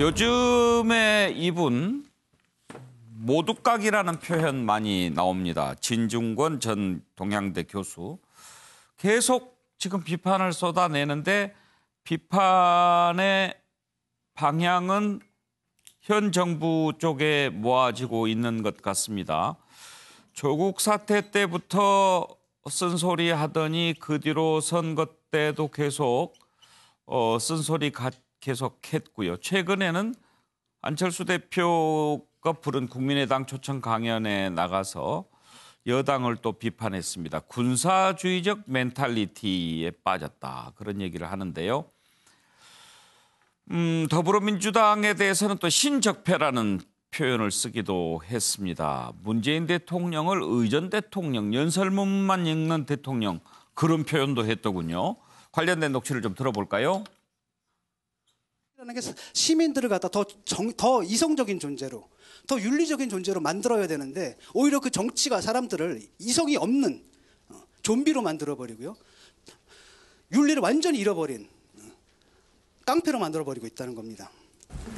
요즘에 이분 모두각이라는 표현 많이 나옵니다. 진중권 전 동양대 교수. 계속 지금 비판을 쏟아내는데 비판의 방향은 현 정부 쪽에 모아지고 있는 것 같습니다. 조국 사태 때부터 쓴소리 하더니 그 뒤로 선거 때도 계속 쓴소리 계속했고요. 최근에는 안철수 대표가 부른 국민의당 초청 강연에 나가서 여당을 또 비판했습니다. 군사주의적 멘탈리티에 빠졌다. 그런 얘기를 하는데요. 더불어민주당에 대해서는 또 신적폐라는 표현을 쓰기도 했습니다. 문재인 대통령을 의전 대통령, 연설문만 읽는 대통령 그런 표현도 했더군요. 관련된 녹취를 좀 들어볼까요? 시민들을 갖다 더 이성적인 존재로, 더 윤리적인 존재로 만들어야 되는데 오히려 그 정치가 사람들을 이성이 없는 좀비로 만들어버리고요. 윤리를 완전히 잃어버린 깡패로 만들어버리고 있다는 겁니다.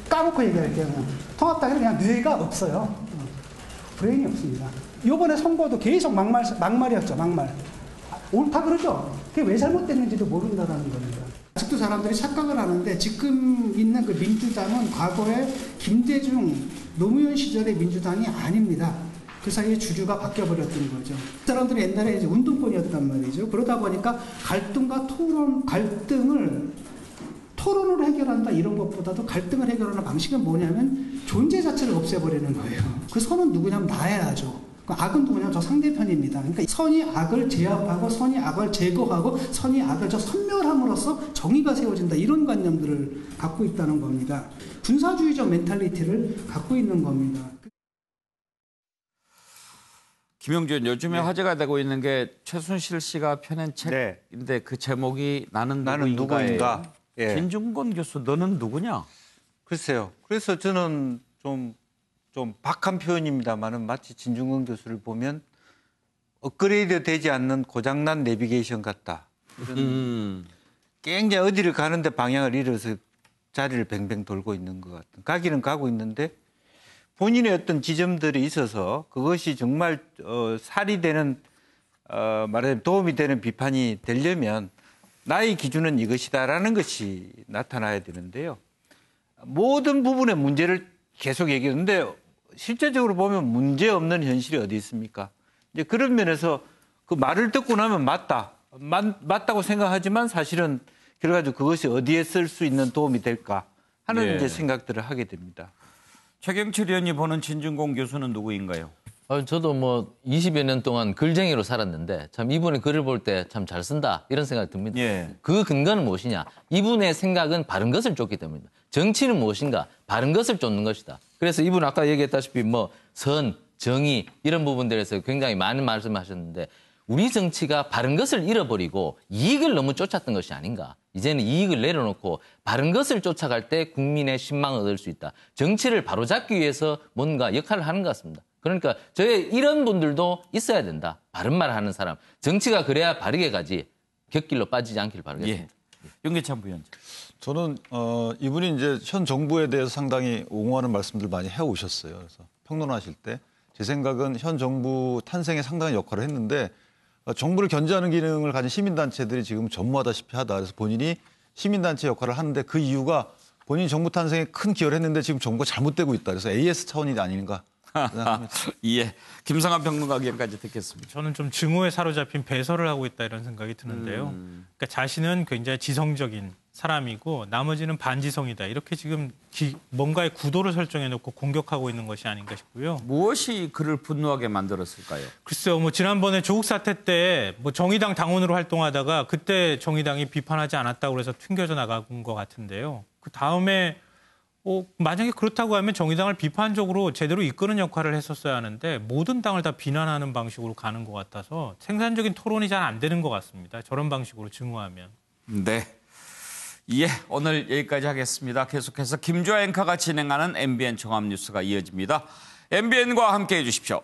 까놓고 얘기할게요. 통합당에는 그냥 뇌가 없어요. 브레인이 없습니다. 이번에 선거도 계속 막말이었죠. 막말. 옳다 그러죠. 그게 왜 잘못됐는지도 모른다는 겁니다. 아직도 사람들이 착각을 하는데 지금 있는 그 민주당은 과거에 김대중, 노무현 시절의 민주당이 아닙니다. 그 사이에 주류가 바뀌어버렸던 거죠. 사람들이 옛날에 이제 운동권이었단 말이죠. 그러다 보니까 갈등과 토론으로 해결한다 이런 것보다도 갈등을 해결하는 방식은 뭐냐면 존재 자체를 없애버리는 거예요. 그 선은 누구냐면 나야죠. 악은 누구냐면 저 상대편입니다. 그러니까 선이 악을 제압하고 선이 악을 제거하고 선이 악을 섬멸함으로써 정의가 세워진다. 이런 관념들을 갖고 있다는 겁니다. 군사주의적 멘탈리티를 갖고 있는 겁니다. 김영준, 요즘에 화제가 되고 있는 게 최순실 씨가 펴낸 책인데 그 제목이 나는 누구인가? 예. 진중권 교수, 너는 누구냐? 글쎄요. 그래서 저는 좀 박한 표현입니다만은 마치 진중권 교수를 보면 업그레이드 되지 않는 고장난 내비게이션 같다. 이런 굉장히 어디를 가는데 방향을 잃어서 자리를 뱅뱅 돌고 있는 것 같은. 가기는 가고 있는데 본인의 어떤 지점들이 있어서 그것이 정말 살이 되는 말하자면 도움이 되는 비판이 되려면 나의 기준은 이것이다라는 것이 나타나야 되는데요. 모든 부분의 문제를 계속 얘기하는데 실제적으로 보면 문제 없는 현실이 어디 있습니까? 이제 그런 면에서 그 말을 듣고 나면 맞다고 생각하지만 사실은 그래가지고 그것이 어디에 쓸 수 있는 도움이 될까 하는 이제 생각들을 하게 됩니다. 최경철 의원이 보는 진중권 교수는 누구인가요? 저도 뭐 20여 년 동안 글쟁이로 살았는데 참 이분의 글을 볼 때 참 잘 쓴다 이런 생각이 듭니다. 예. 그 근거는 무엇이냐? 이분의 생각은 바른 것을 쫓기 때문입니다. 정치는 무엇인가? 바른 것을 쫓는 것이다. 그래서 이분 아까 얘기했다시피 뭐 선, 정의 이런 부분들에서 굉장히 많은 말씀하셨는데 우리 정치가 바른 것을 잃어버리고 이익을 너무 쫓았던 것이 아닌가. 이제는 이익을 내려놓고 바른 것을 쫓아갈 때 국민의 신망을 얻을 수 있다. 정치를 바로잡기 위해서 뭔가 역할을 하는 것 같습니다. 그러니까 이런 분들도 있어야 된다. 바른 말 하는 사람. 정치가 그래야 바르게 가지 곁길로 빠지지 않길 바라겠습니다. 예. 윤계찬 부위원장. 저는 이분이 이제 현 정부에 대해서 상당히 옹호하는 말씀들 많이 해오셨어요. 그래서 평론하실 때 제 생각은 현 정부 탄생에 상당한 역할을 했는데 정부를 견제하는 기능을 가진 시민단체들이 지금 전무하다시피 하다. 그래서 본인이 시민단체 역할을 하는데 그 이유가 본인이 정부 탄생에 큰 기여를 했는데 지금 정부가 잘못되고 있다. 그래서 AS 차원이 아닌가. 예, 김성환 평론가 의견까지 듣겠습니다. 저는 좀 증오에 사로잡힌 배설을 하고 있다 이런 생각이 드는데요. 그러니까 자신은 굉장히 지성적인 사람이고 나머지는 반지성이다. 이렇게 지금 뭔가의 구도를 설정해놓고 공격하고 있는 것이 아닌가 싶고요. 무엇이 그를 분노하게 만들었을까요? 글쎄요. 뭐 지난번에 조국 사태 때 뭐 정의당 당원으로 활동하다가 그때 정의당이 비판하지 않았다고 해서 튕겨져 나간 것 같은데요. 그 다음에 만약에 그렇다고 하면 정의당을 비판적으로 제대로 이끄는 역할을 했었어야 하는데 모든 당을 다 비난하는 방식으로 가는 것 같아서 생산적인 토론이 잘 안 되는 것 같습니다. 저런 방식으로 증오하면. 네. 예, 오늘 여기까지 하겠습니다. 계속해서 김주아 앵커가 진행하는 MBN 종합뉴스가 이어집니다. MBN과 함께해 주십시오.